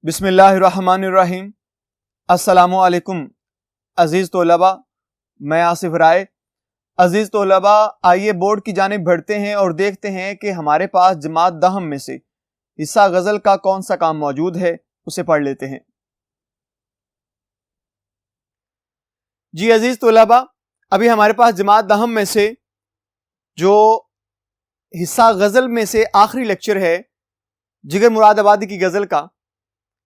بسم اللہ الرحمن الرحیم۔ السلام علیکم عزیز طلباء، میں آصف رائے۔ عزیز طلباء، آئیے بورڈ کی جانب بڑھتے ہیں اور دیکھتے ہیں کہ ہمارے پاس جماعت دہم میں سے حصہ غزل کا کون سا کام موجود ہے، اسے پڑھ لیتے ہیں۔ جی عزیز طلباء، ابھی ہمارے پاس جماعت دہم میں سے جو حصہ غزل میں سے آخری لیکچر ہے جگر مراد آبادی کی غزل کا،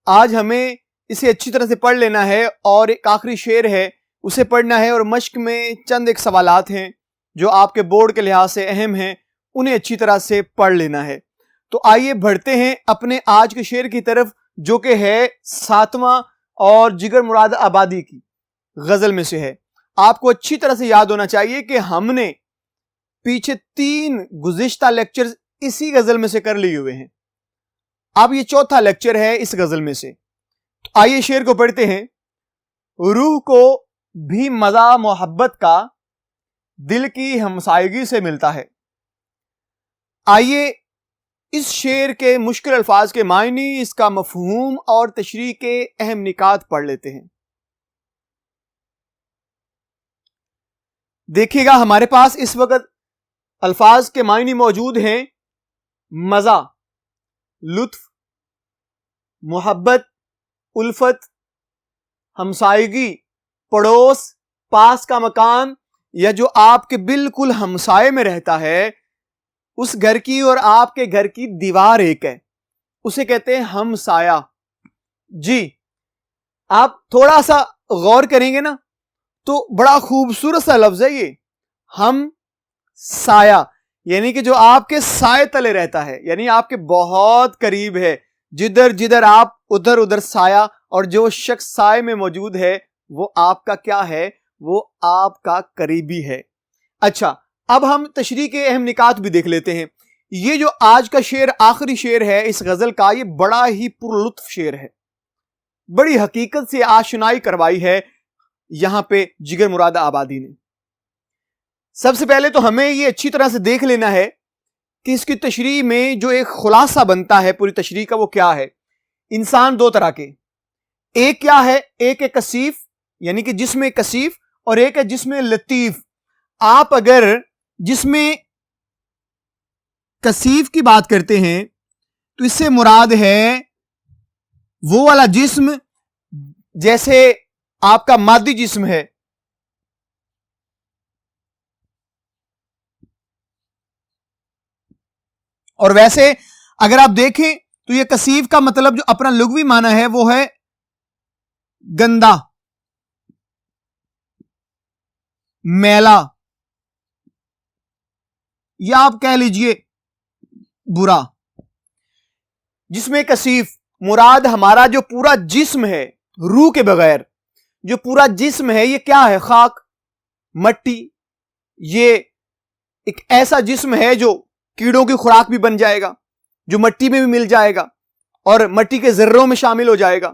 آج ہمیں اسے اچھی طرح سے پڑھ لینا ہے اور ایک آخری شعر ہے اسے پڑھنا ہے، اور مشق میں چند ایک سوالات ہیں جو آپ کے بورڈ کے لحاظ سے اہم ہیں، انہیں اچھی طرح سے پڑھ لینا ہے۔ تو آئیے بڑھتے ہیں اپنے آج کے شعر کی طرف، جو کہ ہے 7واں اور جگر مراد آبادی کی غزل میں سے ہے۔ آپ کو اچھی طرح سے یاد ہونا چاہیے کہ ہم نے پیچھے 3 گزشتہ لیکچرز اسی غزل میں سے کر لیے ہوئے ہیں، اب یہ چوتھا لیکچر ہے اس غزل میں سے۔ تو آئیے شعر کو پڑھتے ہیں۔ روح کو بھی مزہ محبت کا دل کی ہمسائیگی سے ملتا ہے۔ آئیے اس شعر کے مشکل الفاظ کے معنی، اس کا مفہوم اور تشریح کے اہم نکات پڑھ لیتے ہیں۔ دیکھیے گا ہمارے پاس اس وقت الفاظ کے معنی موجود ہیں: مزہ، لطف، محبت، الفت، ہمسائیگی، پڑوس، پاس کا مکان، یا جو آپ کے بالکل ہمسائے میں رہتا ہے، اس گھر کی اور آپ کے گھر کی دیوار ایک ہے، اسے کہتے ہیں ہمسایہ۔ جی آپ تھوڑا سا غور کریں گے نا تو بڑا خوبصورت سا لفظ ہے یہ ہم سایہ، یعنی کہ جو آپ کے سائے تلے رہتا ہے، یعنی آپ کے بہت قریب ہے، جدھر جدھر آپ ادھر ادھر سایہ، اور جو شخص سائے میں موجود ہے وہ آپ کا کیا ہے؟ وہ آپ کا قریبی ہے۔ اچھا، اب ہم تشریح کے اہم نکات بھی دیکھ لیتے ہیں۔ یہ جو آج کا شعر آخری شعر ہے اس غزل کا، یہ بڑا ہی پر لطف شعر ہے، بڑی حقیقت سے آشنائی کروائی ہے یہاں پہ جگر مراد آبادی نے۔ سب سے پہلے تو ہمیں یہ اچھی طرح سے دیکھ لینا ہے کہ اس کی تشریح میں جو ایک خلاصہ بنتا ہے پوری تشریح کا، وہ کیا ہے؟ انسان 2 طرح کے، ایک کیا ہے؟ ایک ہے کثیف، یعنی کہ جسم کثیف، اور ایک ہے جسم لطیف۔ آپ اگر جسم کثیف کی بات کرتے ہیں تو اس سے مراد ہے وہ والا جسم جیسے آپ کا مادی جسم ہے، اور ویسے اگر آپ دیکھیں تو یہ کثیف کا مطلب جو اپنا لغوی معنی ہے وہ ہے گندا، میلا، یا آپ کہہ لیجئے برا۔ جسم کثیف مراد ہمارا جو پورا جسم ہے، روح کے بغیر جو پورا جسم ہے، یہ کیا ہے؟ خاک، مٹی۔ یہ ایک ایسا جسم ہے جو کیڑوں کی خوراک بھی بن جائے گا، جو مٹی میں بھی مل جائے گا اور مٹی کے ذروں میں شامل ہو جائے گا۔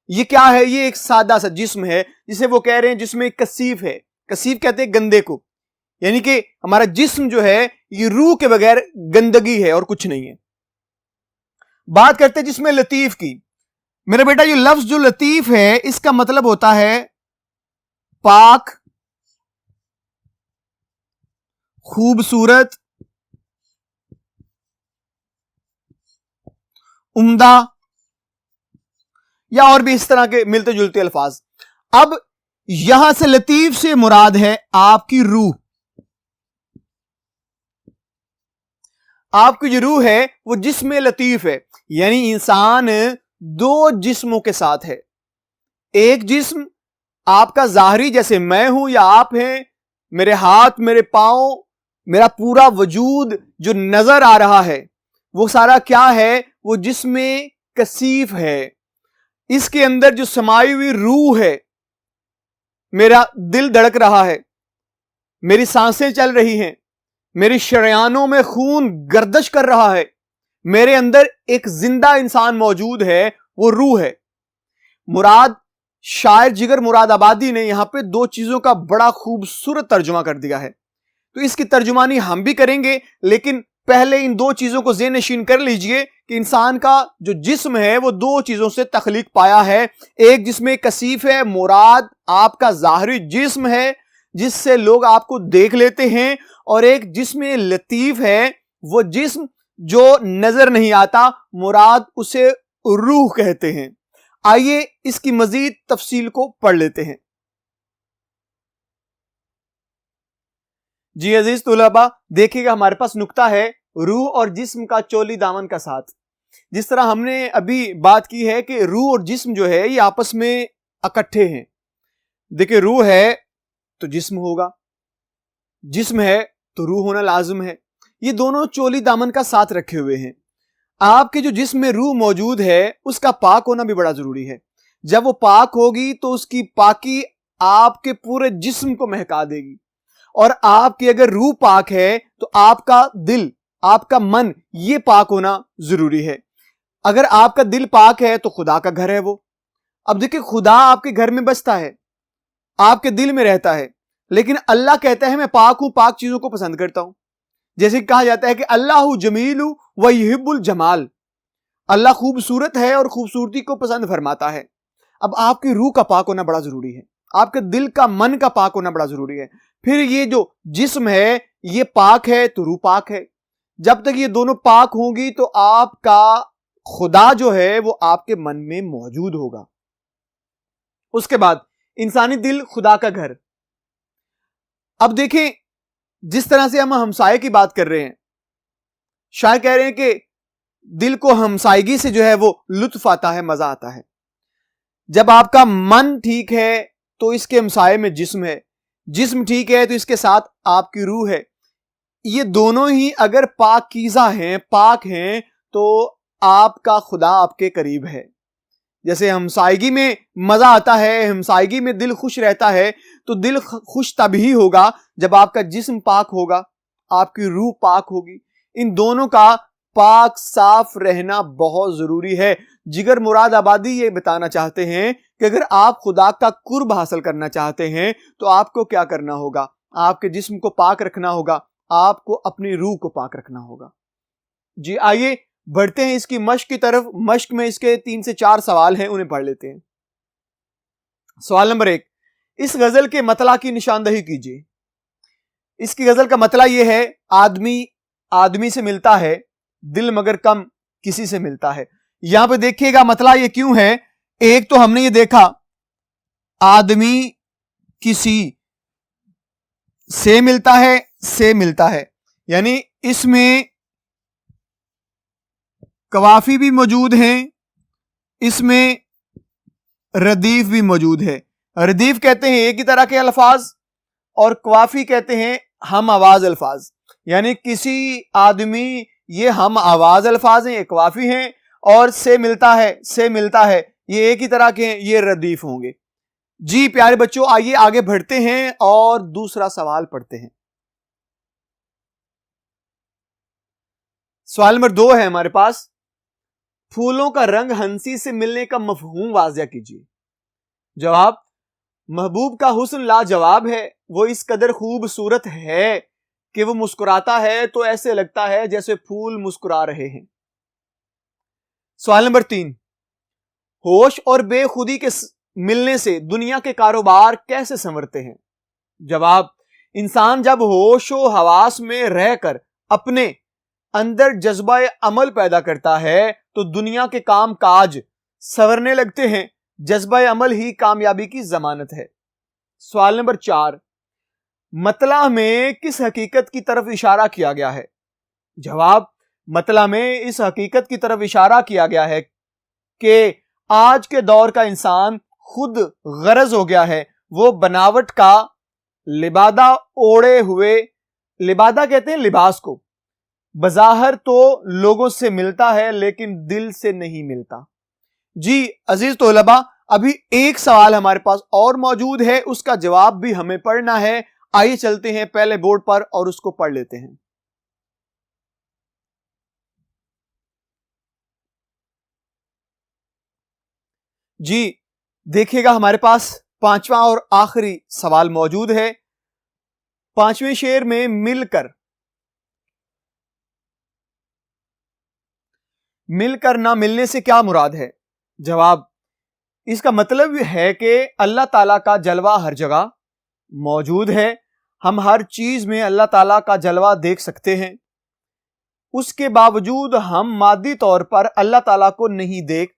یہ کیا ہے؟ یہ ایک سادہ سا جسم ہے جسے وہ کہہ رہے ہیں جسم کثیف ہے۔ کثیف کہتے ہیں گندے کو، یعنی کہ ہمارا جسم جو ہے یہ روح کے بغیر گندگی ہے اور کچھ نہیں ہے۔ بات کرتے ہیں جسم لطیف کی۔ میرے بیٹا یہ لفظ جو لطیف ہے اس کا مطلب ہوتا ہے پاک، خوبصورت، عمدہ، یا اور بھی اس طرح کے ملتے جلتے الفاظ۔ اب یہاں سے لطیف سے مراد ہے آپ کی روح۔ آپ کی جو روح ہے وہ جسم لطیف ہے، یعنی انسان 2 جسموں کے ساتھ ہے۔ ایک جسم آپ کا ظاہری، جیسے میں ہوں یا آپ ہیں، میرے ہاتھ، میرے پاؤں، میرا پورا وجود جو نظر آ رہا ہے وہ سارا کیا ہے؟ وہ جسم کثیف ہے۔ اس کے اندر جو سمائی ہوئی روح ہے، میرا دل دھڑک رہا ہے، میری سانسیں چل رہی ہیں، میری شریانوں میں خون گردش کر رہا ہے، میرے اندر ایک زندہ انسان موجود ہے، وہ روح ہے۔ مراد شاعر جگر مراد آبادی نے یہاں پہ 2 چیزوں کا بڑا خوبصورت ترجمہ کر دیا ہے، تو اس کی ترجمانی ہم بھی کریں گے، لیکن پہلے ان دو چیزوں کو ذہن نشین کر لیجئے کہ انسان کا جو جسم ہے وہ دو چیزوں سے تخلیق پایا ہے. ایک جسم کثیف ہے، مراد آپ کا ظاہری جسم ہے جس سے لوگ آپ کو دیکھ لیتے ہیں، اور ایک جسم لطیف ہے، وہ جسم جو نظر نہیں آتا، مراد اسے روح کہتے ہیں. آئیے اس کی مزید تفصیل کو پڑھ لیتے ہیں. جی عزیز طلباء، دیکھیے گا ہمارے پاس نقطہ ہے روح اور جسم کا چولی دامن کا ساتھ. جس طرح ہم نے ابھی بات کی ہے کہ روح اور جسم جو ہے یہ آپس میں اکٹھے ہیں. دیکھیں، روح ہے تو جسم ہوگا، جسم ہے تو روح ہونا لازم ہے. یہ دونوں چولی دامن کا ساتھ رکھے ہوئے ہیں. آپ کے جو جسم میں روح موجود ہے اس کا پاک ہونا بھی بڑا ضروری ہے. جب وہ پاک ہوگی تو اس کی پاکی آپ کے پورے جسم کو مہکا دے گی. اور آپ کی اگر روح پاک ہے تو آپ کا دل، آپ کا من، یہ پاک ہونا ضروری ہے. اگر آپ کا دل پاک ہے تو خدا کا گھر ہے وہ. اب دیکھیں، خدا آپ کے گھر میں بستا ہے، آپ کے دل میں رہتا ہے، لیکن اللہ کہتا ہے میں پاک ہوں، پاک چیزوں کو پسند کرتا ہوں. جیسے کہا جاتا ہے کہ اللہ جمیل ویحب الجمال، اللہ خوبصورت ہے اور خوبصورتی کو پسند فرماتا ہے. اب آپ کی روح کا پاک ہونا بڑا ضروری ہے، آپ کے دل کا، من کا پاک ہونا بڑا ضروری ہے. پھر یہ جو جسم ہے یہ پاک ہے تو روح پاک ہے. جب تک یہ دونوں پاک ہوں گی تو آپ کا خدا جو ہے وہ آپ کے من میں موجود ہوگا. اس کے بعد انسانی دل خدا کا گھر. اب دیکھیں، جس طرح سے ہم ہمسائے کی بات کر رہے ہیں، شاید کہہ رہے ہیں کہ دل کو ہمسائیگی سے جو ہے وہ لطف آتا ہے، مزہ آتا ہے. جب آپ کا من ٹھیک ہے تو اس کے ہمسائے میں جسم ہے، جسم ٹھیک ہے تو اس کے ساتھ آپ کی روح ہے. یہ دونوں ہی اگر پاکیزہ ہیں، پاک ہیں، تو آپ کا خدا آپ کے قریب ہے. جیسے ہمسائیگی میں مزہ آتا ہے، ہمسائیگی میں دل خوش رہتا ہے، تو دل خوش تب ہی ہوگا جب آپ کا جسم پاک ہوگا، آپ کی روح پاک ہوگی. ان دونوں کا پاک صاف رہنا بہت ضروری ہے. جگر مراد آبادی یہ بتانا چاہتے ہیں کہ اگر آپ خدا کا قرب حاصل کرنا چاہتے ہیں تو آپ کو کیا کرنا ہوگا؟ آپ کے جسم کو پاک رکھنا ہوگا، آپ کو اپنی روح کو پاک رکھنا ہوگا. جی آئیے بڑھتے ہیں اس کی مشق کی طرف. مشق میں اس کے 3 سے 4 سوال ہیں، انہیں پڑھ لیتے ہیں. سوال نمبر 1، اس غزل کے مطلع کی نشاندہی کیجیے. اس کی غزل کا مطلع یہ ہے، آدمی سے ملتا ہے دل مگر کم کسی سے ملتا ہے. یہاں پہ دیکھیے گا مطلع یہ کیوں ہے. ایک تو ہم نے یہ دیکھا آدمی کسی سے ملتا ہے، یعنی اس میں قوافی بھی موجود ہیں، اس میں ردیف بھی موجود ہے. ردیف کہتے ہیں ایک ہی طرح کے الفاظ، اور قوافی کہتے ہیں ہم آواز الفاظ. یعنی کسی آدمی، یہ ہم آواز الفاظ ہیں، یہ قوافی ہیں، اور سے ملتا ہے یہ ایک ہی طرح کے ہیں، یہ ردیف ہوں گے. جی پیارے بچوں، آئیے آگے بڑھتے ہیں اور دوسرا سوال پڑھتے ہیں. سوال نمبر 2 ہے ہمارے پاس، پھولوں کا رنگ ہنسی سے ملنے کا مفہوم واضح کیجیے. جواب، محبوب کا حسن لاجواب ہے، وہ اس قدر خوبصورت ہے کہ وہ مسکراتا ہے تو ایسے لگتا ہے جیسے پھول مسکرا رہے ہیں. سوال نمبر 3، ہوش اور بے خودی کے ملنے سے دنیا کے کاروبار کیسے سنورتے ہیں؟ جواب، انسان جب ہوش و حواس میں رہ کر اپنے اندر جذبہ عمل پیدا کرتا ہے تو دنیا کے کام کاج سنورنے لگتے ہیں. جذبہ عمل ہی کامیابی کی ضمانت ہے. سوال نمبر 4، مطلع میں کس حقیقت کی طرف اشارہ کیا گیا ہے؟ جواب، مطلع میں اس حقیقت کی طرف اشارہ کیا گیا ہے کہ آج کے دور کا انسان خود غرض ہو گیا ہے. وہ بناوٹ کا لبادہ اوڑے ہوئے، لبادہ کہتے ہیں لباس کو، بظاہر تو لوگوں سے ملتا ہے لیکن دل سے نہیں ملتا. جی عزیز طلباء، ابھی ایک سوال ہمارے پاس اور موجود ہے، اس کا جواب بھی ہمیں پڑھنا ہے. آئیے چلتے ہیں پہلے بورڈ پر اور اس کو پڑھ لیتے ہیں. جی دیکھیے گا ہمارے پاس 5واں اور آخری سوال موجود ہے. 5ویں شعر میں مل کر مل کر نہ ملنے سے کیا مراد ہے؟ جواب، اس کا مطلب ہے کہ اللہ تعالیٰ کا جلوہ ہر جگہ موجود ہے. ہم ہر چیز میں اللہ تعالیٰ کا جلوہ دیکھ سکتے ہیں. اس کے باوجود ہم مادی طور پر اللہ تعالیٰ کو نہیں دیکھ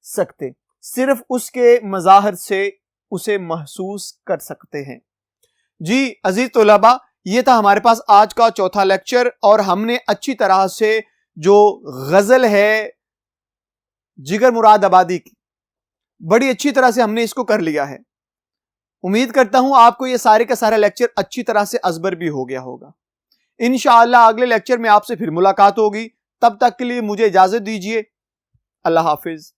سکتے، صرف اس کے مظاہر سے اسے محسوس کر سکتے ہیں. جی عزیز طلباء، یہ تھا ہمارے پاس آج کا چوتھا لیکچر، اور ہم نے اچھی طرح سے جو غزل ہے جگر مراد آبادی کی، بڑی اچھی طرح سے ہم نے اس کو کر لیا ہے. امید کرتا ہوں آپ کو یہ سارے کا سارا لیکچر اچھی طرح سے ازبر بھی ہو گیا ہوگا. انشاءاللہ اگلے لیکچر میں آپ سے پھر ملاقات ہوگی. تب تک کے لیے مجھے اجازت دیجیے. اللہ حافظ.